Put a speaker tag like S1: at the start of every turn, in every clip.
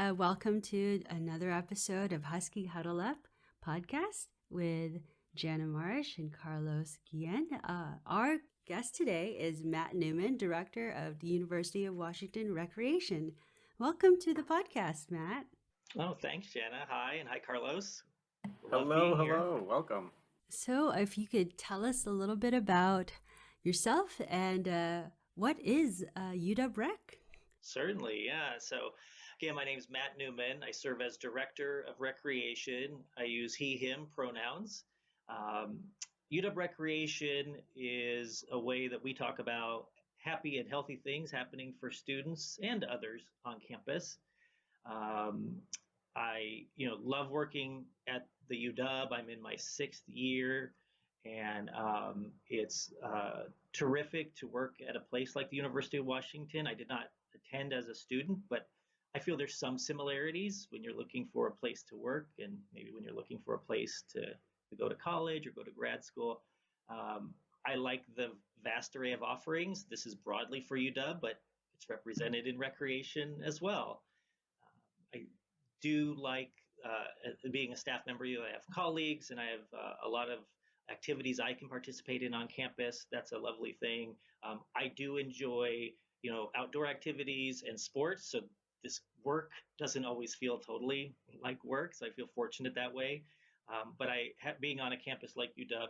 S1: Welcome to another episode of Husky Huddle Up podcast with Jana Marsh and Carlos Guillen. Our guest today is Matt Newman, Director of the University of Washington Recreation. Welcome to the podcast, Matt.
S2: Oh, thanks, Jana. Hi, and hi, Carlos. Love
S3: Hello,
S2: being here.
S3: hello, welcome.
S1: So, if you could tell us a little bit about yourself and what is UW Rec?
S2: Certainly, yeah. So, again, my name is Matt Newman. I serve as Director of Recreation. I use he, him pronouns. Um, UW Recreation is a way that we talk about happy and healthy things happening for students and others on campus. Um, I love working at the UW. I'm in my 6th year, and it's terrific to work at a place like the University of Washington. I did not attend as a student, but I feel there's some similarities when you're looking for a place to work, and maybe when you're looking for a place to go to college or go to grad school. I like the vast array of offerings. This is broadly for UW, but it's represented in recreation as well. I do like being a staff member. I have colleagues and I have a lot of activities I can participate in on campus. That's a lovely thing. I do enjoy, outdoor activities and sports. So this work doesn't always feel totally like work. So I feel fortunate that way. But being on a campus like UW,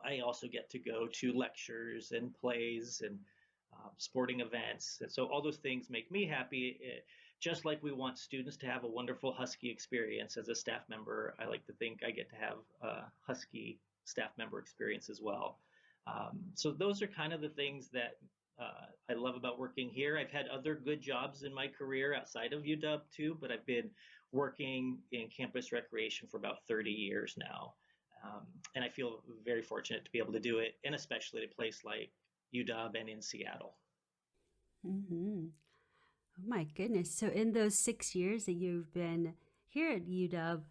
S2: I also get to go to lectures and plays and sporting events. And so all those things make me happy. Just like we want students to have a wonderful Husky experience as a staff member, I like to think I get to have a Husky staff member experience as well. So those are kind of the things that I love about working here. I've had other good jobs in my career outside of UW too, but I've been working in campus recreation for about 30 years now. And I feel very fortunate to be able to do it, and especially at a place like UW and in Seattle.
S1: Mm-hmm. Oh my goodness. So, in those 6 years that you've been here at UW,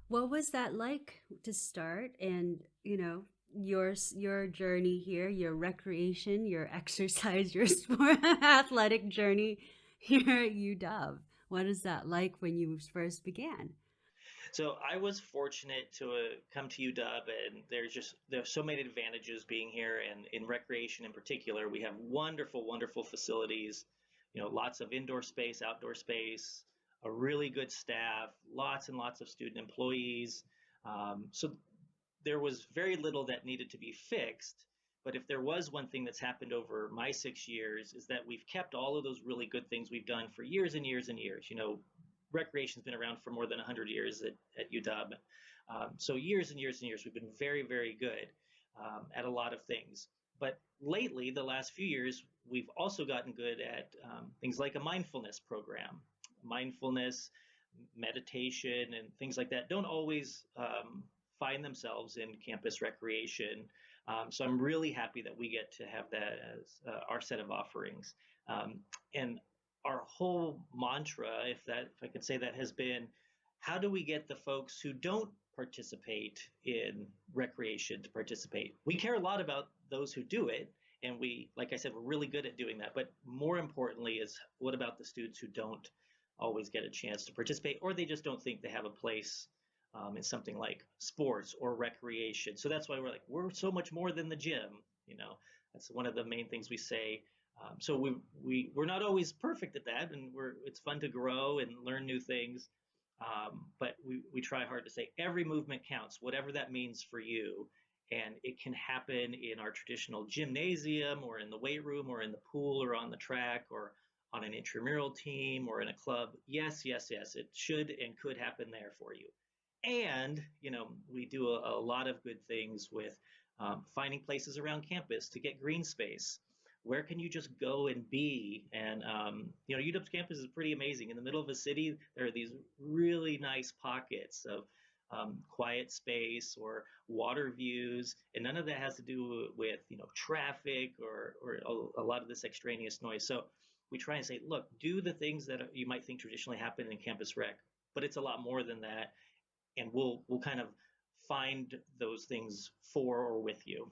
S1: what was that like to start? And, your journey here, your recreation, your exercise, your sport, athletic journey here at UW. What is that like when you first began?
S2: So I was fortunate to come to UW, and there's so many advantages being here, and in recreation in particular, we have wonderful, wonderful facilities. Lots of indoor space, outdoor space, a really good staff, lots and lots of student employees. So there was very little that needed to be fixed. But if there was one thing that's happened over my 6 years, is that we've kept all of those really good things we've done for years and years and years. Recreation's been around for more than 100 years at UW. So years and years and years, we've been very, very good at a lot of things. But lately, the last few years, we've also gotten good at things like a mindfulness program. Mindfulness, meditation, and things like that don't always find themselves in campus recreation. So I'm really happy that we get to have that as our set of offerings. And our whole mantra, if I could say that, has been, how do we get the folks who don't participate in recreation to participate? We care a lot about those who do it, and like I said, we're really good at doing that. But more importantly is, what about the students who don't always get a chance to participate, or they just don't think they have a place in something like sports or recreation? So that's why we're so much more than the gym. That's one of the main things we say. So we're not always perfect at that, and it's fun to grow and learn new things. But we try hard to say every movement counts, whatever that means for you. And it can happen in our traditional gymnasium, or in the weight room, or in the pool, or on the track, or on an intramural team, or in a club. Yes, yes, yes, it should and could happen there for you. And we do a lot of good things with finding places around campus to get green space. Where can you just go and be? And UW's campus is pretty amazing. In the middle of a city, there are these really nice pockets of quiet space or water views, and none of that has to do with traffic or a lot of this extraneous noise. So we try and say, look, do the things that you might think traditionally happen in campus rec, but it's a lot more than that, and we'll kind of find those things for or with you.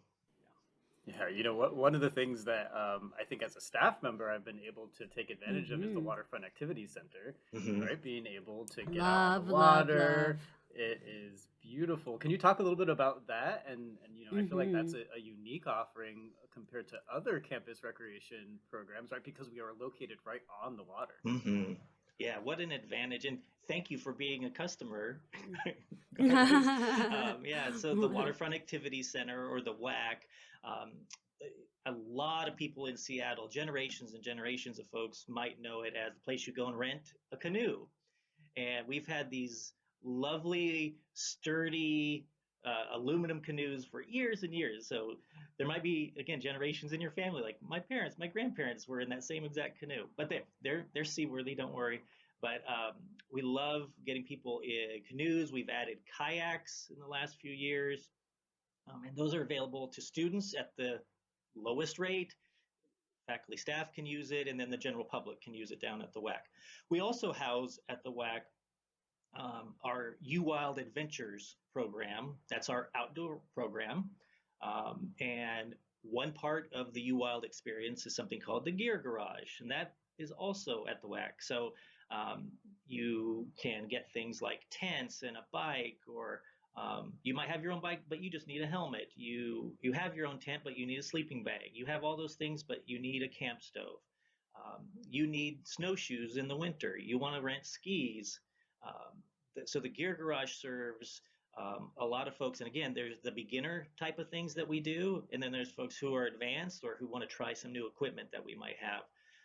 S3: Yeah, one of the things that I think as a staff member I've been able to take advantage of is the
S1: Mm-hmm.
S3: Waterfront Activity Center,
S2: Hmm.
S3: right? Being able to get out on the
S1: Love, love,
S3: water.
S1: love.
S3: It is beautiful. Can you talk a little bit about that? And I feel like
S1: Mm-hmm.
S3: that's a unique offering compared to other campus recreation programs, right? Because we are located right on the water.
S2: Hmm. Yeah, what an advantage. And thank you for being a customer, Carlos. Yeah, so the Waterfront Activity Center, or the WAC, um, a lot of people in Seattle, generations and generations of folks, might know it as the place you go and rent a canoe. And we've had these lovely, sturdy aluminum canoes for years and years. So there might be, again, generations in your family, like my parents, my grandparents were in that same exact canoe, but they're seaworthy, don't worry. But we love getting people in canoes. We've added kayaks in the last few years, and those are available to students at the lowest rate. Faculty staff can use it, and then the general public can use it down at the WAC. We also house at the WAC our U-Wild Adventures program. That's our outdoor program. And one part of the U-Wild experience is something called the Gear Garage, and that is also at the WAC. So um, you can get things like tents and a bike, or you might have your own bike, but you just need a helmet. You have your own tent, but you need a sleeping bag. You have all those things, but you need a camp stove. You need snowshoes in the winter. You want to rent skis. Um, so the Gear Garage serves a lot of folks. And again, there's the beginner type of things that we do, and then there's folks who are advanced or who want to try some new equipment that we might have.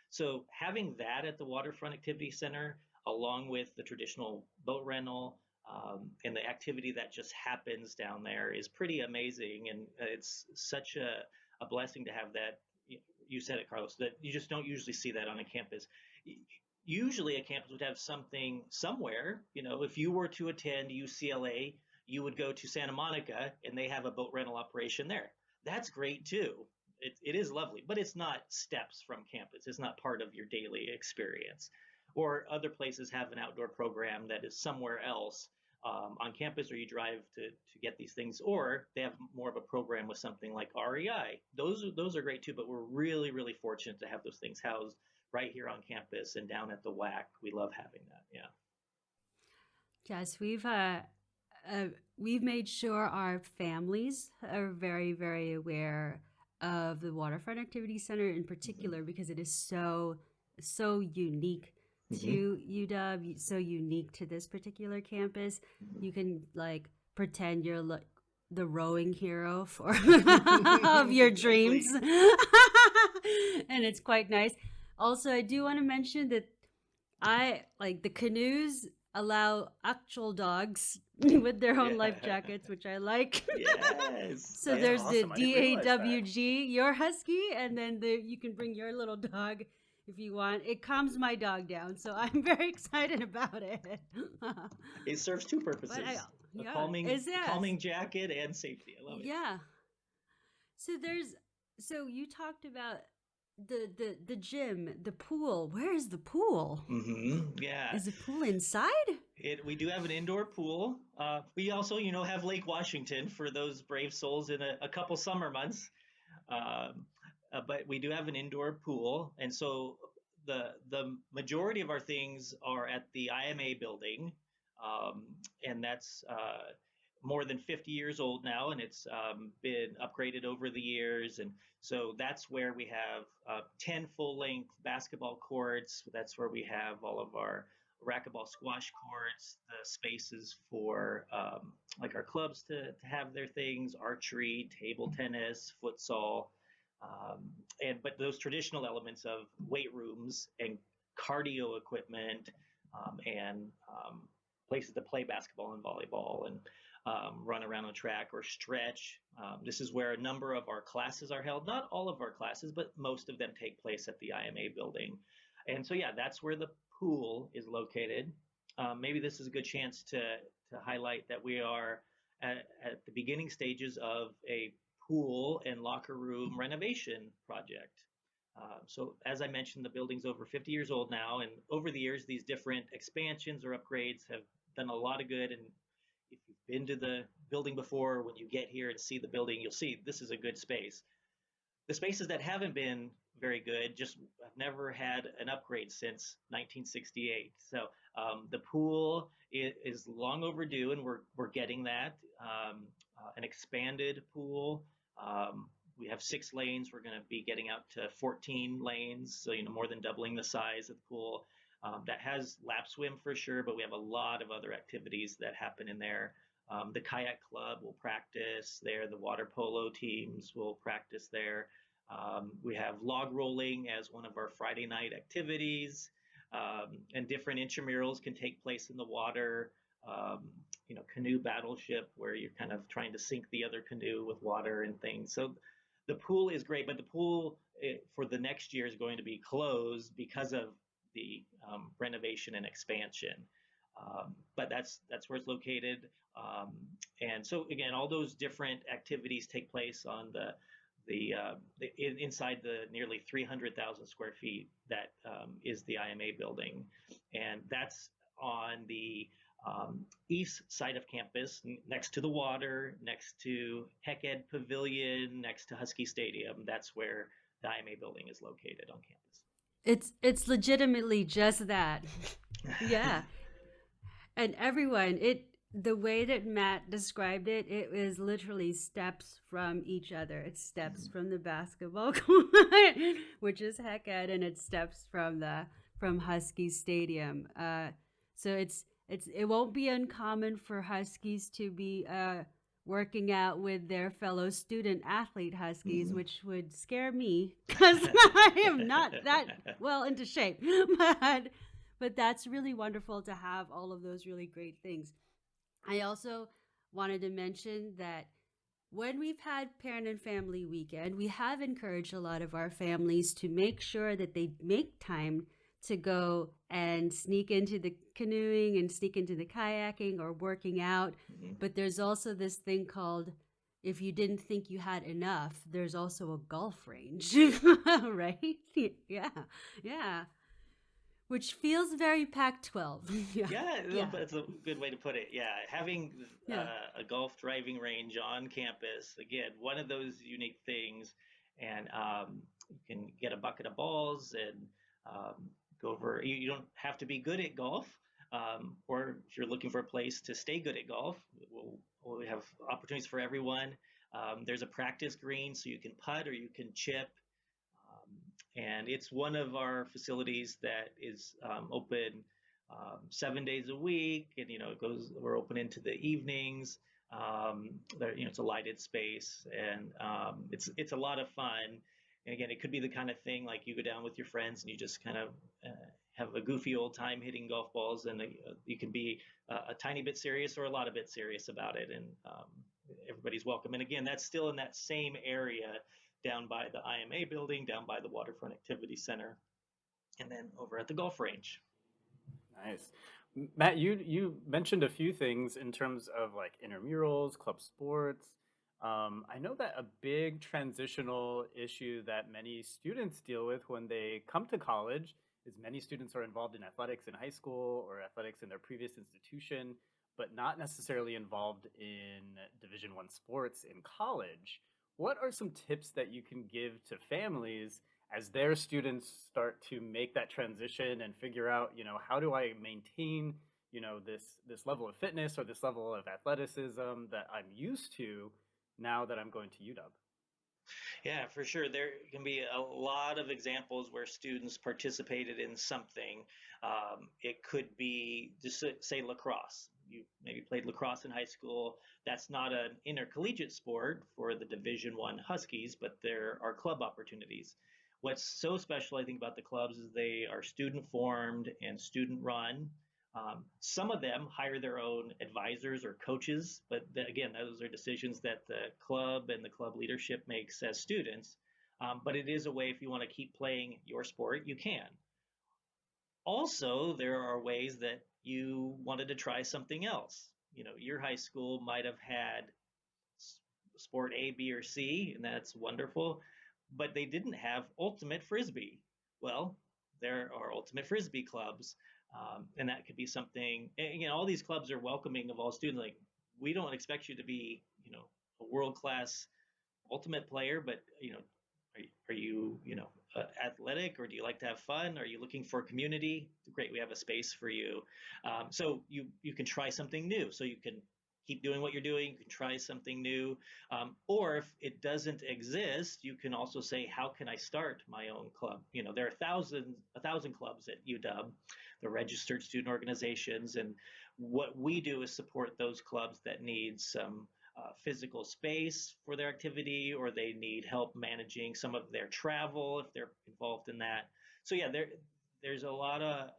S2: So having that at the Waterfront Activity Center, along with the traditional boat rental and the activity that just happens down there, is pretty amazing. And it's such a blessing to have that. You said it, Carlos, that you just don't usually see that on a campus. Usually a campus would have something somewhere. If you were to attend UCLA, you would go to Santa Monica and they have a boat rental operation there. That's great too. It is lovely, but it's not steps from campus. It's not part of your daily experience. Or other places have an outdoor program that is somewhere else on campus, or you drive to get these things, or they have more of a program with something like REI. Those are great too, but we're really, really fortunate to have those things housed right here on campus and down at the WAC. We love having that. Yeah.
S1: Yes, uh, we've made sure our families are very, very aware of the Waterfront Activity Center in
S2: Hmm.
S1: particular because it is so unique
S2: Hmm.
S1: to UW, so unique to this particular campus. You can like pretend you're like the rowing hero for of your dreams,
S2: Exactly.
S1: and it's quite nice. Also, I do want to mention that I like the canoes allow actual dogs with their own life
S2: Yeah.
S1: jackets, which I like.
S2: Yes.
S1: So
S3: That's
S1: there's the
S3: awesome. I didn't realize that.
S1: DAWG, your husky, and then you can bring your little dog if you want. It calms my dog down, so I'm very excited about it.
S2: It serves two
S1: But
S2: purposes: a
S1: yeah,
S2: calming
S1: is yes,
S2: calming jacket and safety. I love it.
S1: yeah. So there's so you talked about the gym, the pool. Where is the pool?
S2: Yeah.
S1: Is the pool inside?
S2: We do have an indoor pool. We also, have Lake Washington for those brave souls in a couple summer months. Um, but we do have an indoor pool, and so the majority of our things are at the IMA building, um, and that's more than 50 years old now, and it's been upgraded over the years. And so that's where we have 10 full-length basketball courts. That's where we have all of our racquetball, squash courts, the spaces for like our clubs to have their things, archery, table tennis, futsal, um, but those traditional elements of weight rooms and cardio equipment, and places to play basketball and volleyball and run around a track or stretch. This is where a number of our classes are held. Not all of our classes, but most of them take place at the IMA building. And so, yeah, that's where the pool is located. Maybe this is a good chance to highlight that we are at the beginning stages of a pool and locker room renovation project. So, as I mentioned, the building's over 50 years old now, and over the years, these different expansions or upgrades have done a lot of good. And if you've been to the building before, when you get here and see the building, you'll see this is a good space. The spaces that haven't been very good just have never had an upgrade since 1968. So the pool is long overdue, and we're getting that. An expanded pool. Um, we have 6 lanes. We're going to be getting out to 14 lanes, so more than doubling the size of the pool. That has lap swim for sure, but we have a lot of other activities that happen in there. The kayak club will practice there. The water polo teams will practice there. We have log rolling as one of our Friday night activities, and different intramurals can take place in the water. Um, Canoe battleship, where you're kind of trying to sink the other canoe with water and things. So the pool is great, but the pool for the next year is going to be closed because of the renovation and expansion. But that's where it's located. Um, and so again, all those different activities take place on inside the nearly 300,000 square feet that is the IMA building, and that's on the east side of campus, next to the water, next to Heck Ed Pavilion, next to Husky Stadium. That's where the IMA building is located on
S1: It's legitimately just that. Yeah.
S2: campus.
S1: And everyone, the way that Matt described it, it was literally steps from each other. It's steps from the basketball court, which is Heck Ed, and it's steps from Husky Stadium. So it won't be uncommon for Huskies to be working out with their fellow student athlete Huskies, which would scare me because I am not that well into shape. But but that's really wonderful to have all of those really great things. I also wanted to mention that when we've had parent and family weekend, we have encouraged a lot of our families to make sure that they make time to go and sneak into the canoeing and sneak into the kayaking or working out.
S2: Mhm.
S1: But there's also this thing called, if you didn't think you had enough, there's also a golf range, right? Yeah, yeah. Which feels very Pac 12. Yeah,
S2: Yeah,
S1: yeah,
S2: that's a good way to put it. Yeah, having
S1: yeah.
S2: a golf driving range on campus, again, one of those unique things. And you can get a bucket of balls and go over. You don't have to be good at golf, or if you're looking for a place to stay good at golf, we'll have opportunities for everyone. There's a practice green, so you can putt or you can chip. And it's one of our facilities that is open 7 days a week, and we're open into the evenings. It's a lighted space, and it's a lot of fun. And again, it could be the kind of thing like you go down with your friends and you just kind of have a goofy old time hitting golf balls, and you can be a tiny bit serious or a lot of bit serious about it, and everybody's welcome. And again, that's still in that same area down by the IMA building, down by the Waterfront Activity Center, and then over at the golf range.
S3: Nice. Matt, you mentioned a few things in terms of like intramurals, club sports. I know that a big transitional issue that many students deal with when they come to college is many students are involved in athletics in high school or athletics in their previous institution, but not necessarily involved in Division I sports in college. What are some tips that you can give to families as their students start to make that transition and figure out, how do I maintain, this level of fitness or this level of athleticism that I'm used to now that I'm going to UW?
S2: Yeah, for sure. There can be a lot of examples where students participated in something. It could be just say lacrosse. You maybe played lacrosse in high school. That's not an intercollegiate sport for the Division I Huskies, but there are club opportunities. What's so special, I think, about the clubs is they are student formed and student run. Some of them hire their own advisors or coaches, but again, those are decisions that the club and the club leadership makes as students. But it is a way, if you want to keep playing your sport, you can. Also, there are ways that you wanted to try something else. Your high school might have had sport A, B, or C, and that's wonderful, but they didn't have ultimate frisbee. Well, there are ultimate frisbee clubs, and that could be something. And again, all these clubs are welcoming of all students. Like, we don't expect you to be, a world class ultimate player, but are you, athletic, or do you like to have fun? Are you looking for community? Great, we have a space for you. So you can try something new. So you can keep doing what you're doing. You can try something new. Or if it doesn't exist, you can also say, how can I start my own club? There are a thousand clubs at UW, the registered student organizations, and what we do is support those clubs that need some physical space for their activity, or they need help managing some of their travel if they're involved in that. So yeah, there's a lot of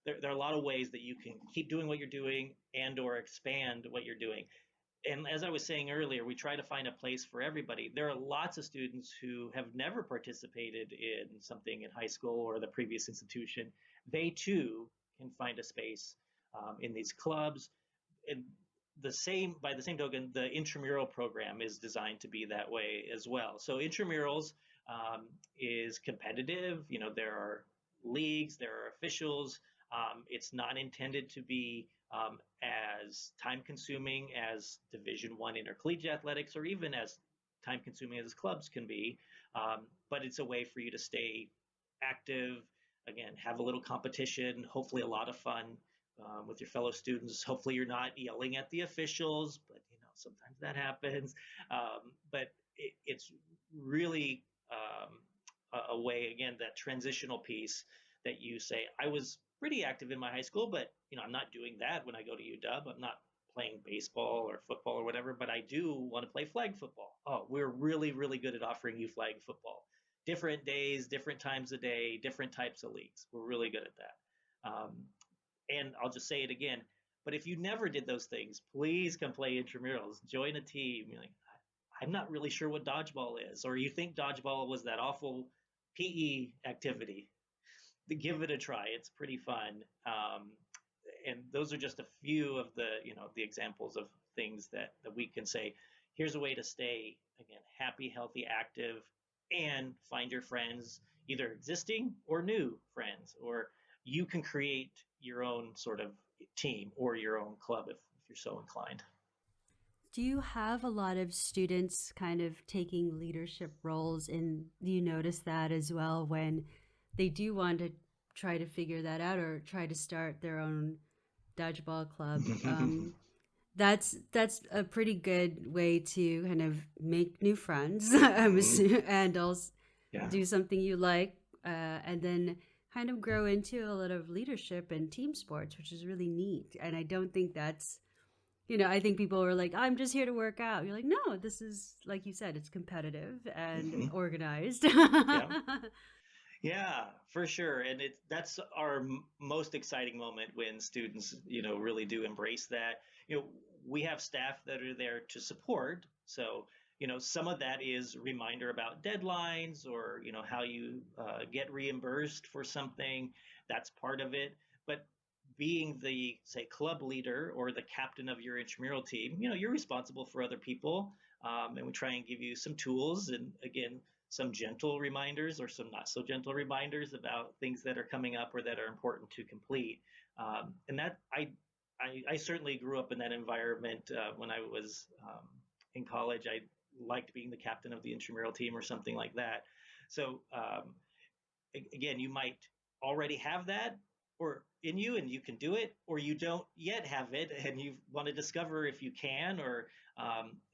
S2: there are a lot of ways that you can keep doing what you're doing and or expand what you're doing. And as I was saying earlier, we try to find a place for everybody. There are lots of students who have never participated in something in high school or the previous institution. They too can find a space in these clubs. And by the same token, the intramural program is designed to be that way as well. So intramurals is competitive. There are leagues, there are officials. It's not intended to be as time consuming as Division One intercollegiate athletics, or even as time consuming as clubs can be. But it's a way for you to stay active, again, have a little competition, hopefully a lot of fun with your fellow students. Hopefully you're not yelling at the officials, but sometimes that happens. But it's really a way, again, that transitional piece that you say, I was pretty active in my high school, but I'm not doing that when I go to UW. I'm not playing baseball or football or whatever, but I do want to play flag football. Oh, we're really, really good at offering you flag football. Different days, different times of day, different types of leagues. We're really good at that. And I'll just say it again, but if you never did those things, please come play intramurals. Join a team. You're like, I'm not really sure what dodgeball is, or you think dodgeball was that awful PE activity. Give it a try. It's pretty fun. And those are just a few of the examples of things that we can say. Here's a way to stay, again, happy, healthy, active, and find your friends, either existing or new friends, or you can create your own sort of team or your own club if you're so inclined.
S1: Do you have a lot of students kind of taking leadership roles? And do you notice that as well when they do want to try to figure that out or try to start their own dodgeball club? That's a pretty good way to kind of make new friends, and also
S2: Yeah.
S1: do something you like, and then kind of grow into a lot of leadership and team sports, which is really neat. And I don't think that's, I think people were like, I'm just here to work out. You're like, no, this is, like you said, it's competitive and
S2: Hmm.
S1: organized.
S2: Yeah. Yeah, for sure. And that's our most exciting moment, when students, really do embrace that. We have staff that are there to support. So, some of that is reminder about deadlines, or, how you get reimbursed for something. That's part of it. But being the, say, club leader or the captain of your intramural team, you're responsible for other people. And we try and give you some tools, and again, some gentle reminders or some not so gentle reminders about things that are coming up or that are important to complete. And that I certainly grew up in that environment when I was in college. I liked being the captain of the intramural team or something like that. So again, you might already have that or in you and you can do it, or you don't yet have it and you want to discover if you can, or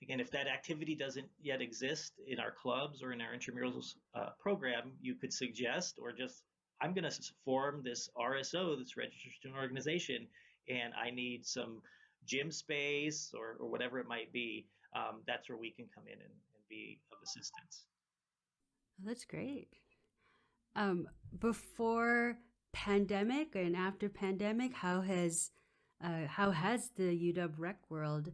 S2: again, if that activity doesn't yet exist in our clubs or in our intramurals program, you could suggest, or just, I'm going to form this RSO, this registered student organization, and I need some gym space, or whatever it might be. That's where we can come in and be of assistance.
S1: That's great. Before pandemic and after pandemic, how has the UW rec world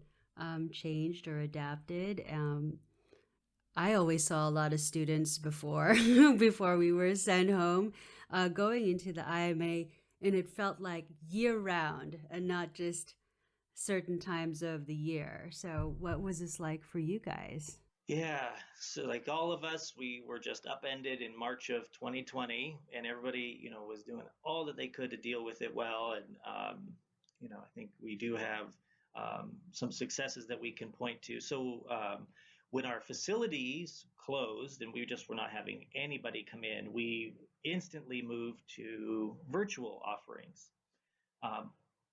S1: changed or adapted? I always saw a lot of students before before we were sent home, going into the IMA, and it felt like year round and not just certain times of the year. So, what was this like for you guys?
S2: Yeah, so like all of us, we were just upended in March of 2020, and everybody, was doing all that they could to deal with it well. And I think we do have some successes that we can point to. So When our facilities closed and we just were not having anybody come in, we instantly moved to virtual offerings. Um,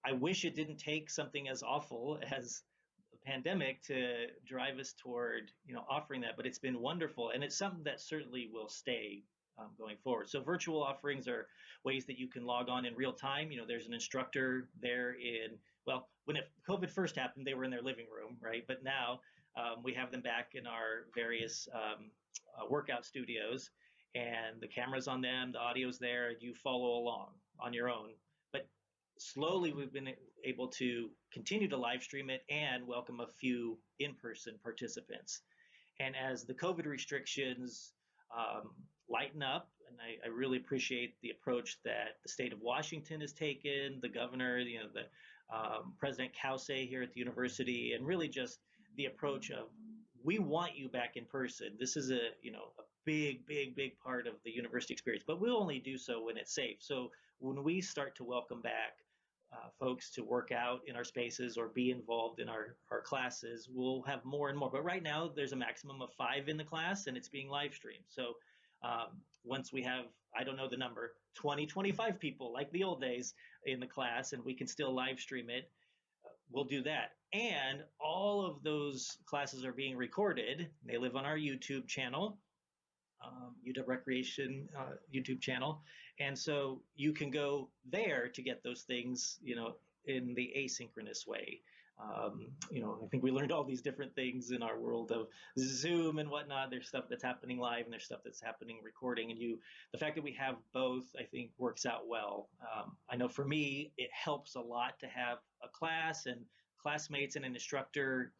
S2: I wish it didn't take something as awful as the pandemic to drive us toward, offering that, but it's been wonderful, and it's something that certainly will stay going forward. So virtual offerings are ways that you can log on in real time. There's an instructor there well, when COVID first happened, they were in their living room, right? But now we have them back in our various workout studios, and the camera's on them, the audio's there, and you follow along on your own. But slowly we've been able to continue to live stream it and welcome a few in-person participants. And as the COVID restrictions lighten up, and I really appreciate the approach that the state of Washington has taken, the governor, the President Kause here at the university, and really just the approach of, we want you back in person. This is a big, big, big part of the university experience, but we'll only do so when it's safe. So when we start to welcome back folks to work out in our spaces or be involved in our classes, we'll have more and more. But right now, there's a maximum of 5 in the class, and it's being live streamed. So once we have, I don't know the number, 20, 25 people like the old days in the class, and we can still live stream it, we'll do that. And all of those classes are being recorded. They live on our YouTube channel, UW Recreation YouTube channel. And so you can go there to get those things, in the asynchronous way. I think we learned all these different things in our world of Zoom and whatnot. There's stuff that's happening live and there's stuff that's happening recording. And the fact that we have both, I think, works out well. I know for me, it helps a lot to have a class and classmates and an instructor,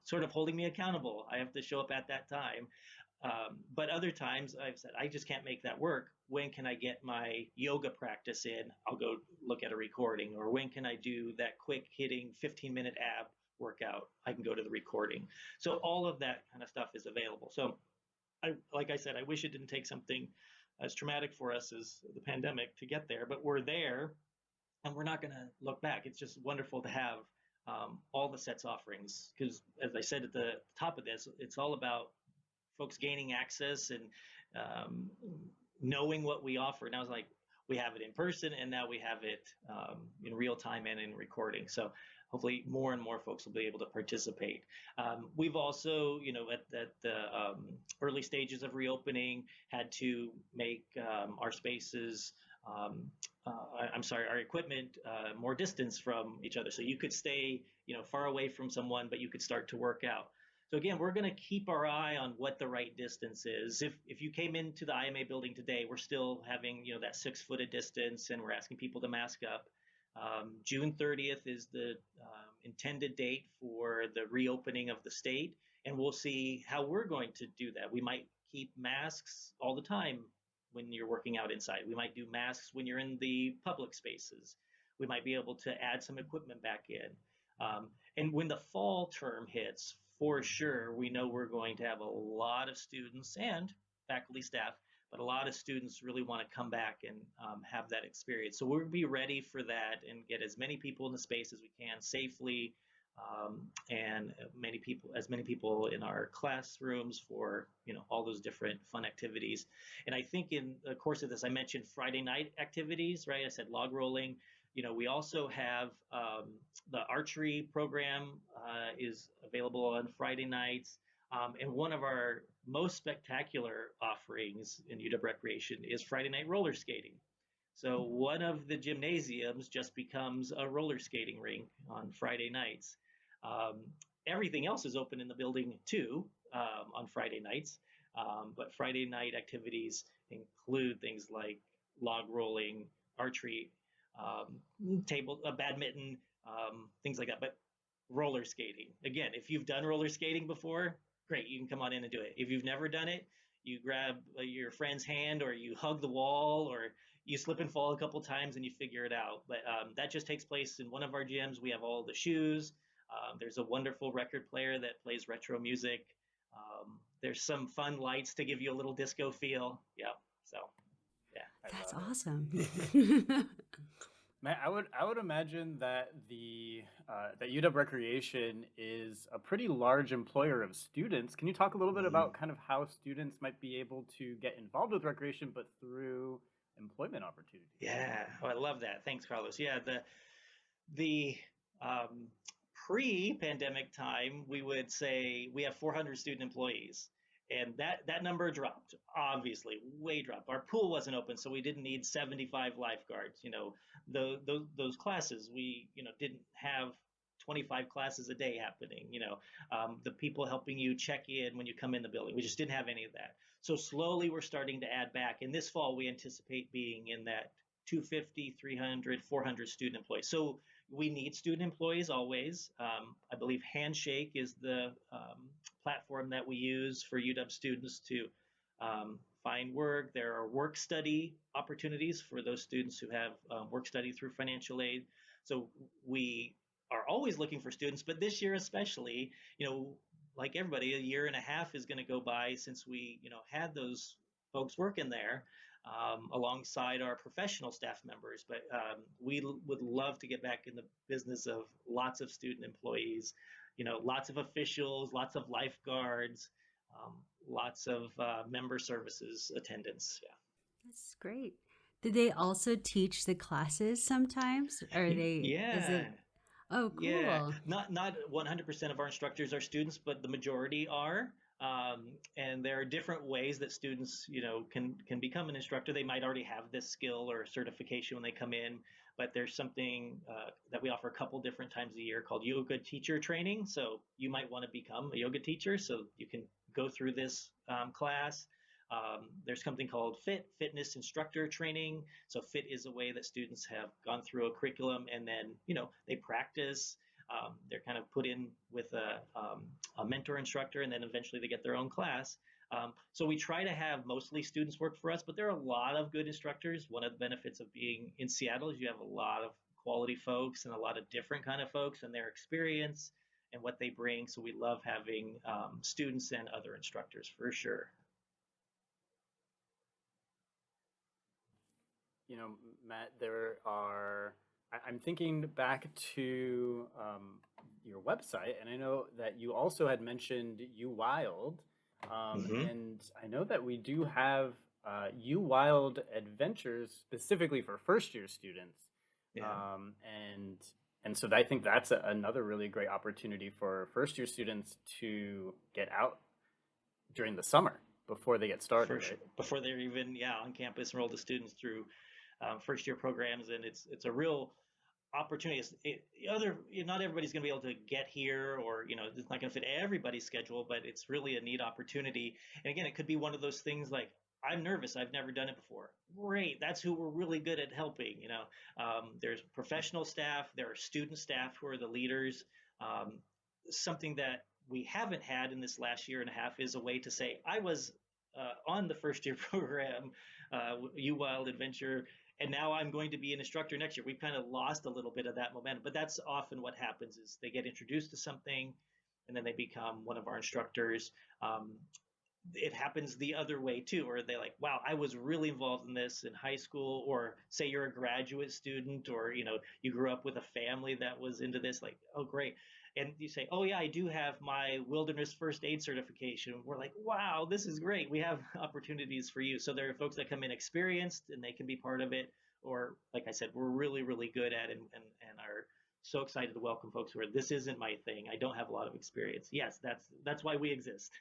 S2: sort of holding me accountable. I have to show up at that time. But other times I've said, I just can't make that work. When can I get my yoga practice in? I'll go look at a recording. Or when can I do that quick hitting 15-minute ab workout? I can go to the recording. So all of that kind of stuff is available. So like I said, I wish it didn't take something as traumatic for us as the pandemic to get there, but we're there and we're not going to look back. It's just wonderful to have all the SETS offerings, because as I said at the top of this, it's all about folks gaining access and knowing what we offer. Now it's like we have it in person, and now we have it in real time and in recording. So hopefully more and more folks will be able to participate. We've also, at the early stages of reopening, had to make our spaces, our equipment more distance from each other. So you could stay, far away from someone, but you could start to work out. So again, we're going to keep our eye on what the right distance is. If you came into the IMA building today, we're still having, that 6-foot distance, and we're asking people to mask up. June 30th is the intended date for the reopening of the state, and we'll see how we're going to do that. We might keep masks all the time when you're working out inside. We might do masks when you're in the public spaces. We might be able to add some equipment back in. And when the fall term hits, for sure, we know we're going to have a lot of students and faculty, staff, but a lot of students really want to come back and have that experience. So we'll be ready for that and get as many people in the space as we can safely, and as many people in our classrooms for all those different fun activities. And I think in the course of this, I mentioned Friday night activities, right? I said log rolling. We also have the archery program is available on Friday nights. And one of our most spectacular offerings in UW Recreation is Friday night roller skating. So one of the gymnasiums just becomes a roller skating rink on Friday nights. Everything else is open in the building too on Friday nights. But Friday night activities include things like log rolling, archery, badminton, things like that. But roller skating, again, if you've done roller skating before, great, you can come on in and do it. If you've never done it, you grab your friend's hand, or you hug the wall, or you slip and fall a couple times and you figure it out. But that just takes place in one of our gyms. We have all the shoes. There's a wonderful record player that plays retro music. There's some fun lights to give you a little disco feel. Yeah. So, yeah.
S1: That's awesome.
S3: Man, I would imagine that that UW Recreation is a pretty large employer of students. Can you talk a little bit
S2: Mhm.
S3: about kind of how students might be able to get involved with recreation, but through employment opportunities?
S2: Yeah, oh, I love that. Thanks, Carlos. Yeah, the um, pre-pandemic time, we would say we have 400 student employees, and that number dropped. Obviously, way dropped. Our pool wasn't open, so we didn't need 75 lifeguards. Those classes we didn't have 25 classes a day happening. The people helping you check in when you come in the building. We just didn't have any of that. So slowly we're starting to add back. And this fall, we anticipate being in that 250, 300, 400 student employees. So we need student employees always. I believe Handshake is the platform that we use for UW students to find work. There are work study opportunities for those students who have work study through financial aid. So we are always looking for students, but this year especially, like everybody, a year and a half is going to go by since we, had those folks working there alongside our professional staff members. But would love to get back in the business of lots of student employees, lots of officials, lots of lifeguards, um, lots of member services attendants.
S1: That's great. Do they also teach the classes sometimes? Or is
S2: Yeah.
S1: it, oh,
S2: Yeah,
S1: cool.
S2: not 100% of our instructors are students, but the majority are. And there are different ways that students, can become an instructor. They might already have this skill or certification when they come in, but there's something that we offer a couple different times a year called yoga teacher training. So you might want to become a yoga teacher, so you can go through this class. There's something called fitness instructor training. So fit is a way that students have gone through a curriculum and then they practice. They're kind of put in with a mentor instructor, and then eventually they get their own class. So we try to have mostly students work for us, but there are a lot of good instructors. One of the benefits of being in Seattle is you have a lot of quality folks and a lot of different kind of folks and their experience and what they bring. So we love having students and other instructors for sure.
S3: You know, Matt, I'm thinking back to your website, and I know that you also had mentioned UWild,
S2: Hmm.
S3: and I know that we do have UWild adventures specifically for first year students,
S2: Yeah,
S3: um, and and so I think that's another really great opportunity for first year students to get out during the summer before they get started,
S2: for sure.
S3: right?
S2: Before they're even on campus, enroll the students through first year programs, and it's a real opportunity. Not everybody's going to be able to get here, or it's not going to fit everybody's schedule, but it's really a neat opportunity. And again, it could be one of those things like, I'm nervous, I've never done it before. Great, that's who we're really good at helping. There's professional staff, there are student staff who are the leaders. Um, Something that we haven't had in this last year and a half is a way to say, I was on the first year program, UWild Adventure, and now I'm going to be an instructor next year. We've kind of lost a little bit of that momentum, but that's often what happens is they get introduced to something and then they become one of our instructors. Um, it happens the other way too, where they like, wow, I was really involved in this in high school, or say you're a graduate student, or you grew up with a family that was into this, like, oh great. And you say, oh yeah, I do have my wilderness first aid certification. We're like, wow, this is great. We have opportunities for you. So there are folks that come in experienced and they can be part of it, or like I said, we're really, really good at it, and are so excited to welcome folks who are, this isn't my thing, I don't have a lot of experience. Yes, that's why we exist.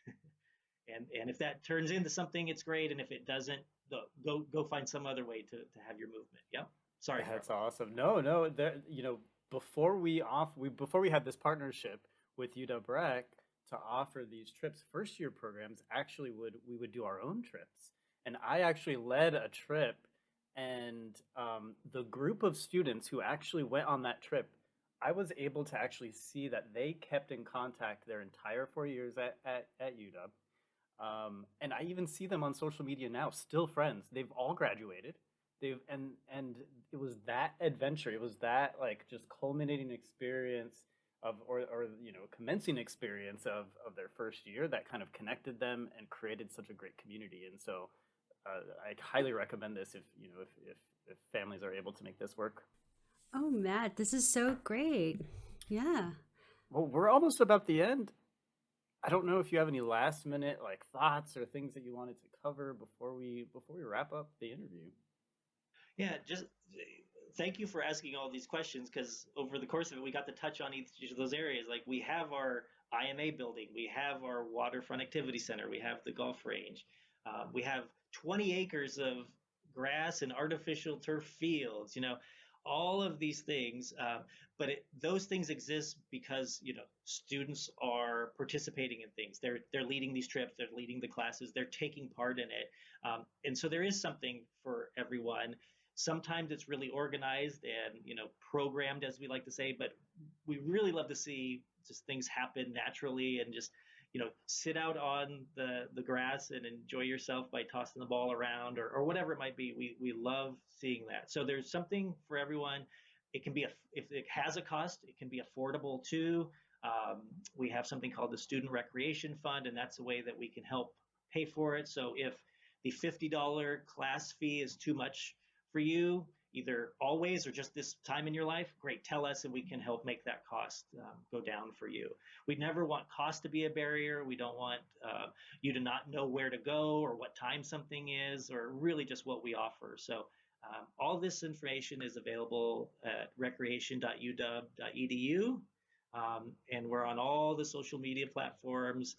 S2: And if that turns into something, it's great. And if it doesn't, go find some other way to have your movement. Yep. Sorry,
S3: That's
S2: Carlos.
S3: awesome. No, no, before we had this partnership with UW Rec to offer these trips, first year programs actually we would do our own trips. And I actually led a trip, and the group of students who actually went on that trip, I was able to actually see that they kept in contact their entire 4 years at UW. And I even see them on social media now, still friends. They've all graduated. And it was that adventure. It was that like just culminating experience or commencing experience of their first year that kind of connected them and created such a great community. And so I highly recommend this if families are able to make this work.
S1: Oh, Matt, this is so great. Yeah.
S3: Well, we're almost about the end. I don't know if you have any last minute like thoughts or things that you wanted to cover before we wrap up the interview.
S2: Yeah, just thank you for asking all these questions because over the course of it, we got to touch on each of those areas. Like we have our IMA building, we have our waterfront activity center, we have the golf range, we have 20 acres of grass and artificial turf fields. All of these things. But those things exist because students are participating in things. They're leading these trips, they're leading the classes, they're taking part in it, and so there is something for everyone. Sometimes it's really organized and programmed, as we like to say, but we really love to see just things happen naturally and just sit out on the grass and enjoy yourself by tossing the ball around or whatever it might be. We love seeing that. So there's something for everyone. It can be if it has a cost, it can be affordable too. We have something called the Student Recreation Fund, and that's a way that we can help pay for it. So if the $50 class fee is too much for you, either always or just this time in your life, great, tell us and we can help make that cost go down for you. We never want cost to be a barrier. We don't want you to not know where to go or what time something is or really just what we offer. So all this information is available at recreation.uw.edu. And we're on all the social media platforms.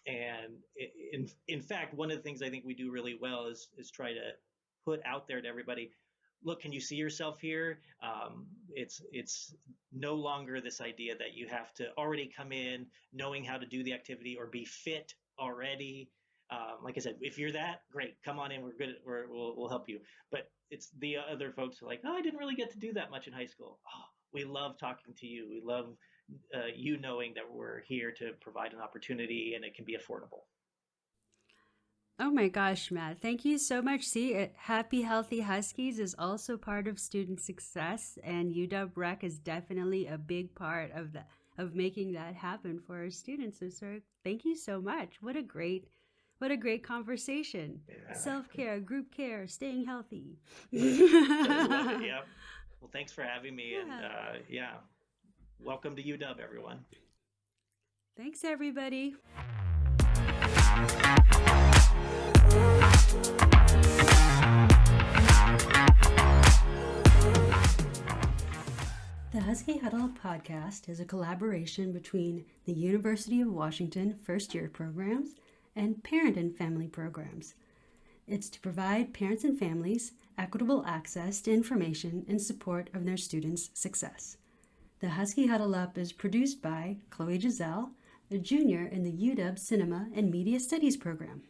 S2: And in fact, one of the things I think we do really well is try to put out there to everybody, look, can you see yourself here? It's no longer this idea that you have to already come in knowing how to do the activity or be fit already. Like I said, if you're that, great, come on in. We're good. We'll help you. But it's the other folks who are like, oh, I didn't really get to do that much in high school. Oh, we love talking to you. We love you knowing that we're here to provide an opportunity and it can be affordable.
S1: Oh my gosh, Matt, thank you so much. See, Happy Healthy Huskies is also part of student success, and UW Rec is definitely a big part of that, of making that happen for our students. So, sir, thank you so much. What a great conversation.
S2: Yeah.
S1: Self-care, group care, staying healthy.
S2: Love it. Yeah. Well, thanks for having me. And yeah, welcome to UW, everyone.
S1: Thanks, everybody. The Husky Huddle podcast is a collaboration between the University of Washington first-year programs and parent and family programs. It's to provide parents and families equitable access to information in support of their students' success. The Husky Huddle Up is produced by Chloe Giselle, a junior in the UW Cinema and Media Studies program.